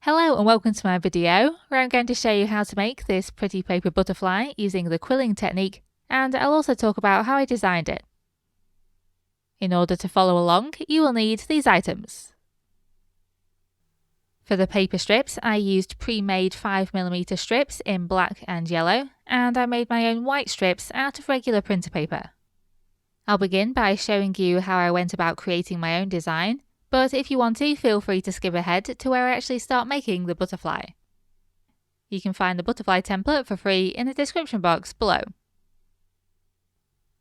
Hello and welcome to my video where I'm going to show you how to make this pretty paper butterfly using the quilling technique, and I'll also talk about how I designed it. In order to follow along, you will need these items. For the paper strips, I used pre-made 5mm strips in black and yellow, and I made my own white strips out of regular printer paper. I'll begin by showing you how I went about creating my own design, but if you want to, feel free to skip ahead to where I actually start making the butterfly. You can find the butterfly template for free in the description box below.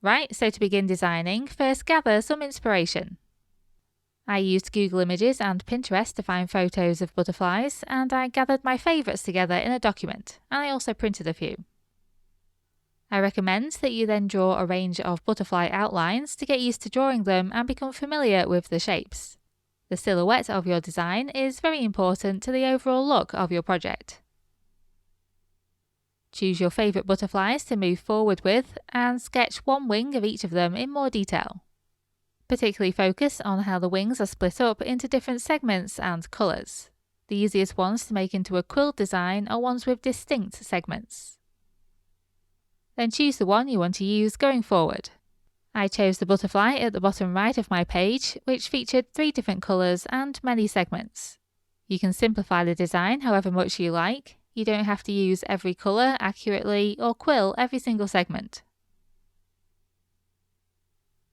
Right, so to begin designing, first gather some inspiration. I used Google Images and Pinterest to find photos of butterflies, and I gathered my favourites together in a document, and I also printed a few. I recommend that you then draw a range of butterfly outlines to get used to drawing them and become familiar with the shapes. The silhouette of your design is very important to the overall look of your project. Choose your favourite butterflies to move forward with and sketch one wing of each of them in more detail. Particularly focus on how the wings are split up into different segments and colours. The easiest ones to make into a quill design are ones with distinct segments. Then choose the one you want to use going forward. I chose the butterfly at the bottom right of my page, which featured 3 different colours and many segments. You can simplify the design however much you like. You don't have to use every colour accurately or quill every single segment.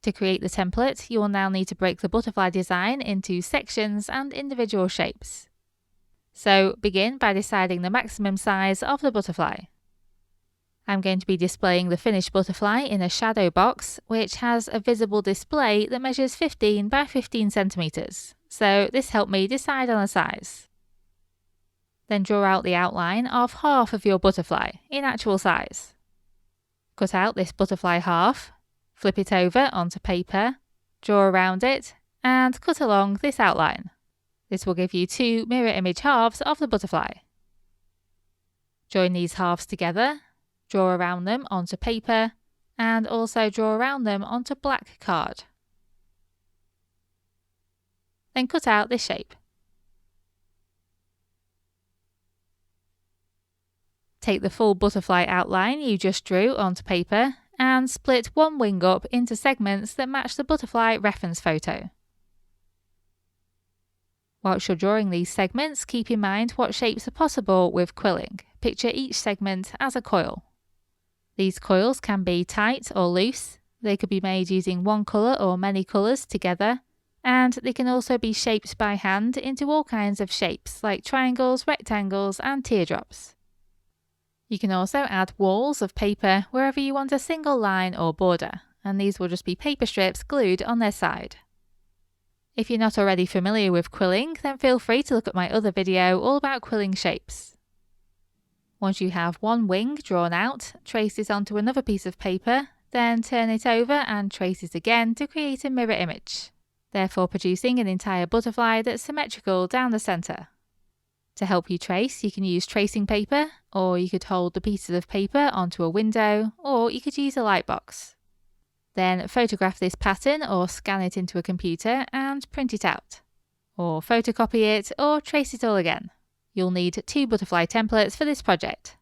To create the template, you will now need to break the butterfly design into sections and individual shapes. So begin by deciding the maximum size of the butterfly. I'm going to be displaying the finished butterfly in a shadow box, which has a visible display that measures 15 by 15 centimeters. So this helped me decide on a size. Then draw out the outline of half of your butterfly in actual size. Cut out this butterfly half, flip it over onto paper, draw around it, and cut along this outline. This will give you 2 mirror image halves of the butterfly. Join these halves together. Draw around them onto paper, and also draw around them onto black card. Then cut out this shape. Take the full butterfly outline you just drew onto paper and split one wing up into segments that match the butterfly reference photo. Whilst you're drawing these segments, keep in mind what shapes are possible with quilling. Picture each segment as a coil. These coils can be tight or loose, they could be made using one colour or many colours together, and they can also be shaped by hand into all kinds of shapes like triangles, rectangles and teardrops. You can also add walls of paper wherever you want a single line or border, and these will just be paper strips glued on their side. If you're not already familiar with quilling, then feel free to look at my other video all about quilling shapes. Once you have one wing drawn out, trace it onto another piece of paper, then turn it over and trace it again to create a mirror image, therefore producing an entire butterfly that's symmetrical down the centre. To help you trace, you can use tracing paper, or you could hold the pieces of paper onto a window, or you could use a light box. Then photograph this pattern or scan it into a computer and print it out, or photocopy it or trace it all again. You'll need 2 butterfly templates for this project.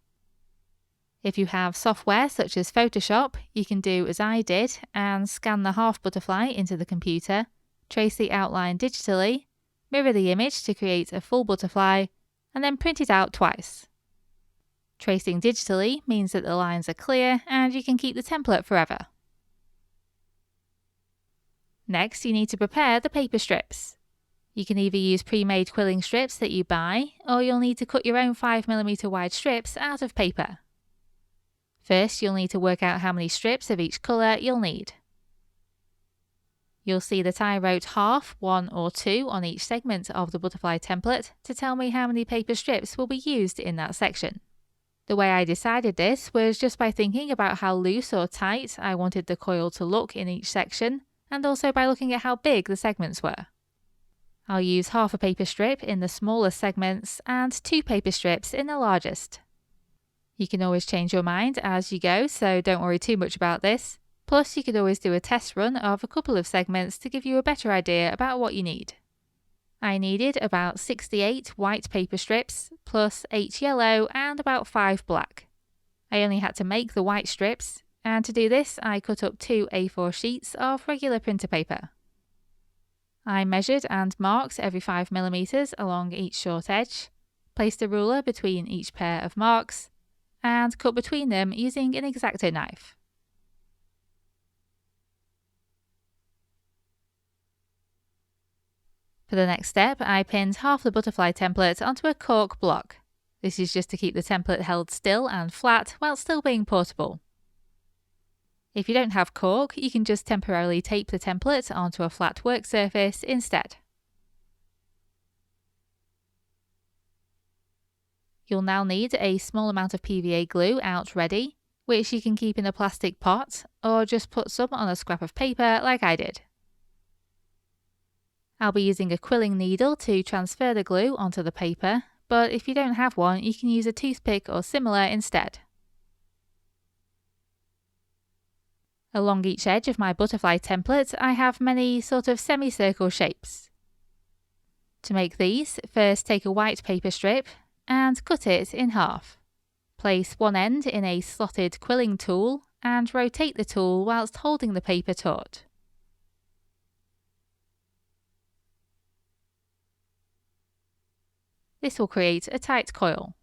If you have software such as Photoshop, you can do as I did and scan the half butterfly into the computer, trace the outline digitally, mirror the image to create a full butterfly, and then print it out twice. Tracing digitally means that the lines are clear and you can keep the template forever. Next, you need to prepare the paper strips. You can either use pre-made quilling strips that you buy, or you'll need to cut your own 5mm wide strips out of paper. First, you'll need to work out how many strips of each colour you'll need. You'll see that I wrote half, 1 or 2 on each segment of the butterfly template to tell me how many paper strips will be used in that section. The way I decided this was just by thinking about how loose or tight I wanted the coil to look in each section, and also by looking at how big the segments were. I'll use half a paper strip in the smallest segments and 2 paper strips in the largest. You can always change your mind as you go, so don't worry too much about this. Plus, you could always do a test run of a couple of segments to give you a better idea about what you need. I needed about 68 white paper strips, plus 8 yellow and about 5 black. I only had to make the white strips, and to do this I cut up 2 A4 sheets of regular printer paper. I measured and marked every 5mm along each short edge, placed a ruler between each pair of marks, and cut between them using an X-Acto knife. For the next step, I pinned half the butterfly template onto a cork block. This is just to keep the template held still and flat while still being portable. If you don't have cork, you can just temporarily tape the template onto a flat work surface instead. You'll now need a small amount of PVA glue out ready, which you can keep in a plastic pot or just put some on a scrap of paper like I did. I'll be using a quilling needle to transfer the glue onto the paper, but if you don't have one, you can use a toothpick or similar instead. Along each edge of my butterfly template, I have many sort of semicircle shapes. To make these, first take a white paper strip and cut it in half. Place one end in a slotted quilling tool and rotate the tool whilst holding the paper taut. This will create a tight coil.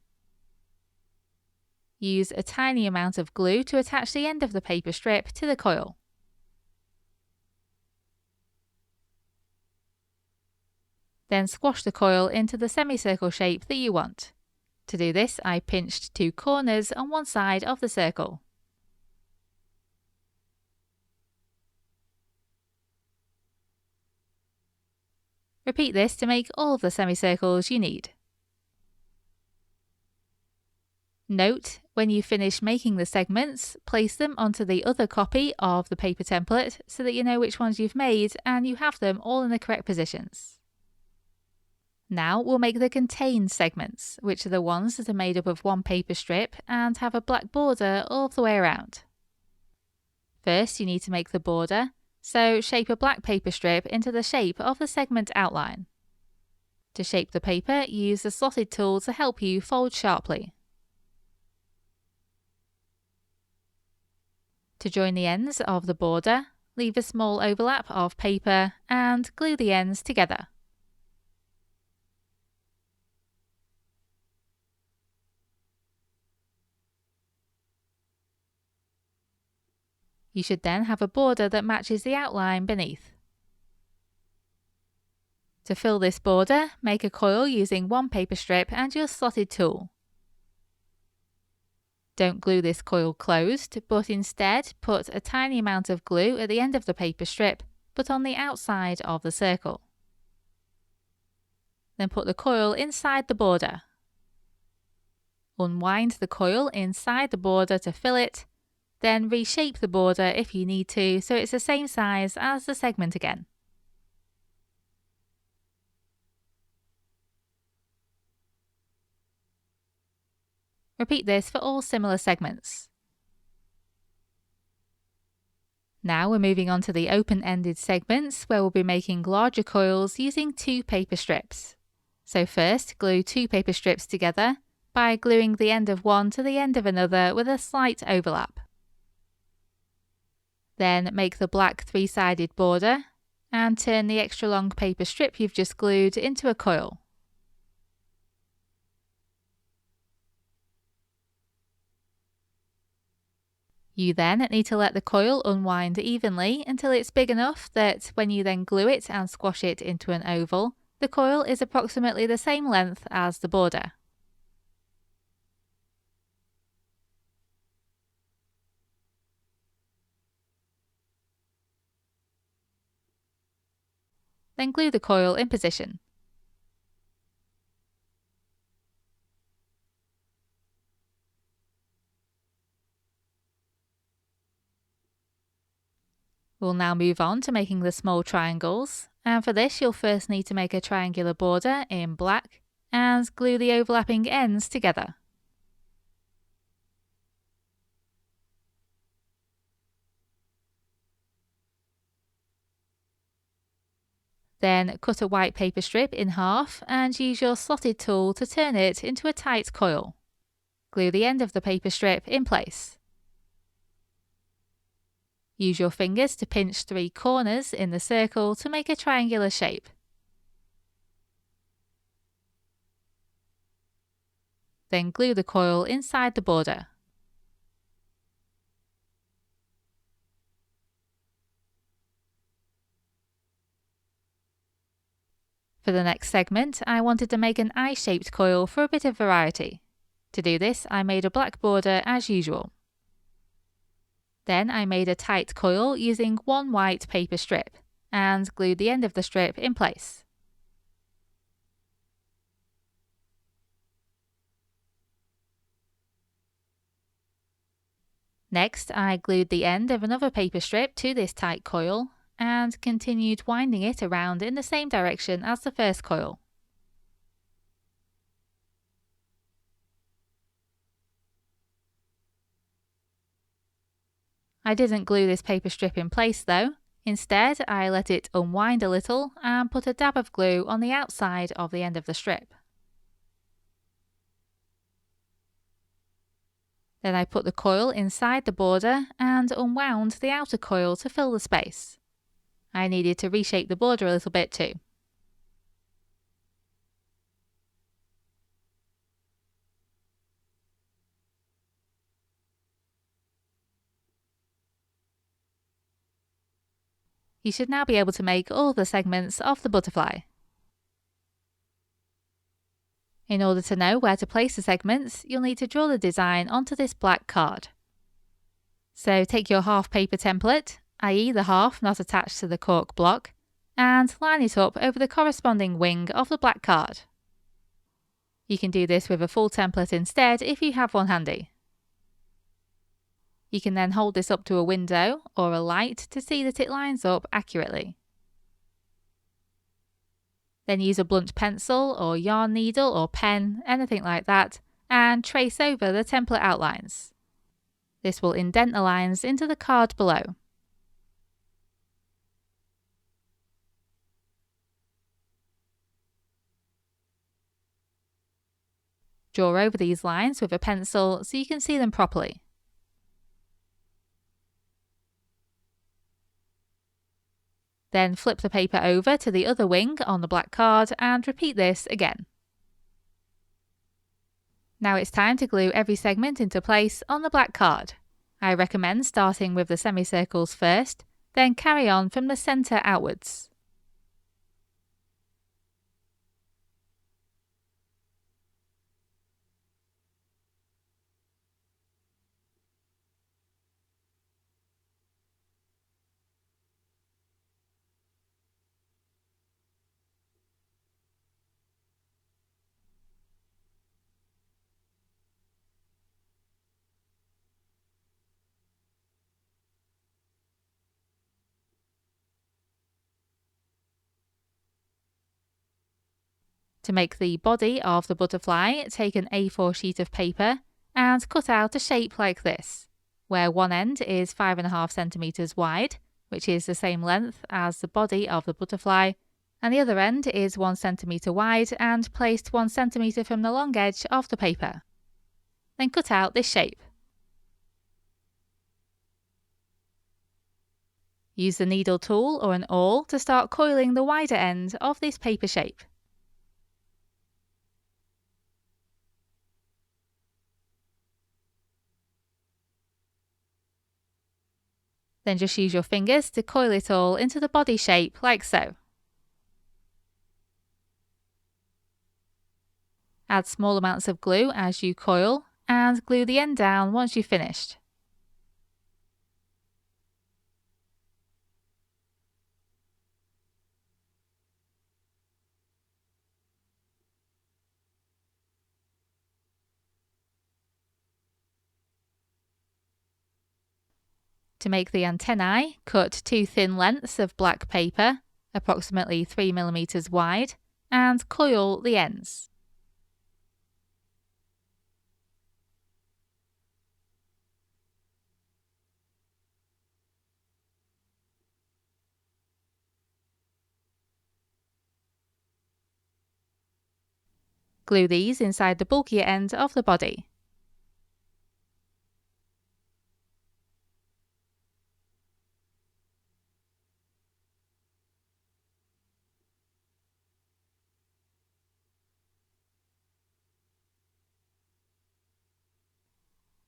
Use a tiny amount of glue to attach the end of the paper strip to the coil. Then squash the coil into the semicircle shape that you want. To do this, I pinched 2 corners on one side of the circle. Repeat this to make all of the semicircles you need. Note, when you finish making the segments, place them onto the other copy of the paper template so that you know which ones you've made and you have them all in the correct positions. Now we'll make the contained segments, which are the ones that are made up of one paper strip and have a black border all the way around. First, you need to make the border, so shape a black paper strip into the shape of the segment outline. To shape the paper, use the slotted tool to help you fold sharply. To join the ends of the border, leave a small overlap of paper and glue the ends together. You should then have a border that matches the outline beneath. To fill this border, make a coil using one paper strip and your slotted tool. Don't glue this coil closed, but instead put a tiny amount of glue at the end of the paper strip, but on the outside of the circle. Then put the coil inside the border. Unwind the coil inside the border to fill it, then reshape the border if you need to so it's the same size as the segment again. Repeat this for all similar segments. Now we're moving on to the open-ended segments where we'll be making larger coils using 2 paper strips. So first, glue 2 paper strips together by gluing the end of one to the end of another with a slight overlap. Then make the black 3-sided border and turn the extra long paper strip you've just glued into a coil. You then need to let the coil unwind evenly until it's big enough that when you then glue it and squash it into an oval, the coil is approximately the same length as the border. Then glue the coil in position. We'll now move on to making the small triangles, and for this you'll first need to make a triangular border in black and glue the overlapping ends together. Then cut a white paper strip in half and use your slotted tool to turn it into a tight coil. Glue the end of the paper strip in place. Use your fingers to pinch 3 corners in the circle to make a triangular shape. Then glue the coil inside the border. For the next segment, I wanted to make an eye-shaped coil for a bit of variety. To do this, I made a black border as usual. Then I made a tight coil using 1 white paper strip and glued the end of the strip in place. Next, I glued the end of another paper strip to this tight coil and continued winding it around in the same direction as the first coil. I didn't glue this paper strip in place though. Instead, I let it unwind a little and put a dab of glue on the outside of the end of the strip. Then I put the coil inside the border and unwound the outer coil to fill the space. I needed to reshape the border a little bit too. You should now be able to make all the segments of the butterfly. In order to know where to place the segments, you'll need to draw the design onto this black card. So take your half paper template, i.e. the half not attached to the cork block, and line it up over the corresponding wing of the black card. You can do this with a full template instead if you have one handy. You can then hold this up to a window or a light to see that it lines up accurately. Then use a blunt pencil or yarn needle or pen, anything like that, and trace over the template outlines. This will indent the lines into the card below. Draw over these lines with a pencil so you can see them properly. Then flip the paper over to the other wing on the black card and repeat this again. Now it's time to glue every segment into place on the black card. I recommend starting with the semicircles first, then carry on from the centre outwards. To make the body of the butterfly, take an A4 sheet of paper and cut out a shape like this, where one end is 5.5 centimeters wide, which is the same length as the body of the butterfly, and the other end is 1 centimeter wide and placed 1 centimeter from the long edge of the paper. Then cut out this shape. Use the needle tool or an awl to start coiling the wider end of this paper shape. Then just use your fingers to coil it all into the body shape like so. Add small amounts of glue as you coil and glue the end down once you've finished. To make the antennae, cut 2 thin lengths of black paper, approximately 3 mm wide, and coil the ends. Glue these inside the bulkier end of the body.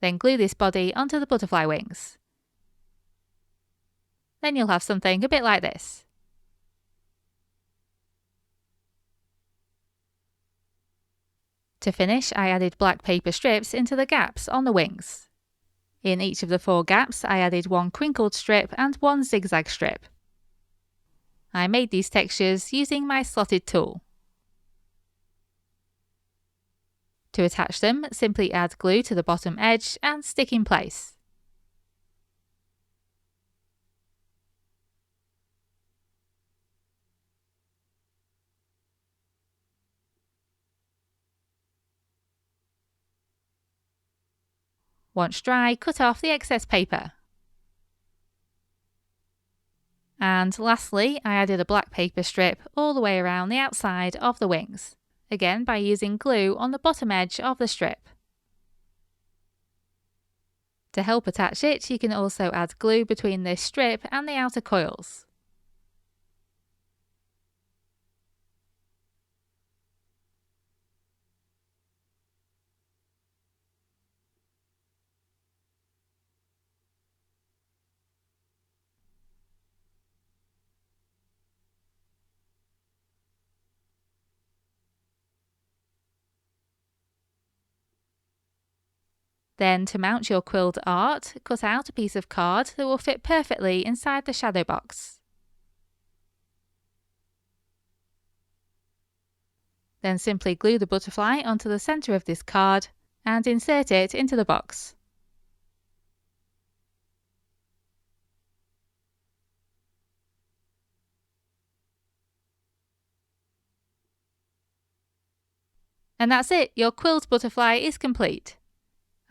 Then glue this body onto the butterfly wings. Then you'll have something a bit like this. To finish, I added black paper strips into the gaps on the wings. In each of the 4 gaps, I added 1 crinkled strip and 1 zigzag strip. I made these textures using my slotted tool. To attach them, simply add glue to the bottom edge and stick in place. Once dry, cut off the excess paper. And lastly, I added a black paper strip all the way around the outside of the wings, again by using glue on the bottom edge of the strip. To help attach it, you can also add glue between this strip and the outer coils. Then to mount your quilled art, cut out a piece of card that will fit perfectly inside the shadow box. Then simply glue the butterfly onto the centre of this card and insert it into the box. And that's it, your quilled butterfly is complete.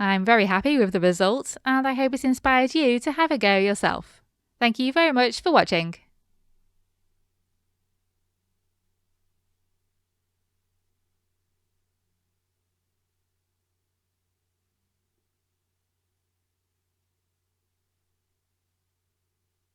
I'm very happy with the result and I hope it's inspired you to have a go yourself. Thank you very much for watching.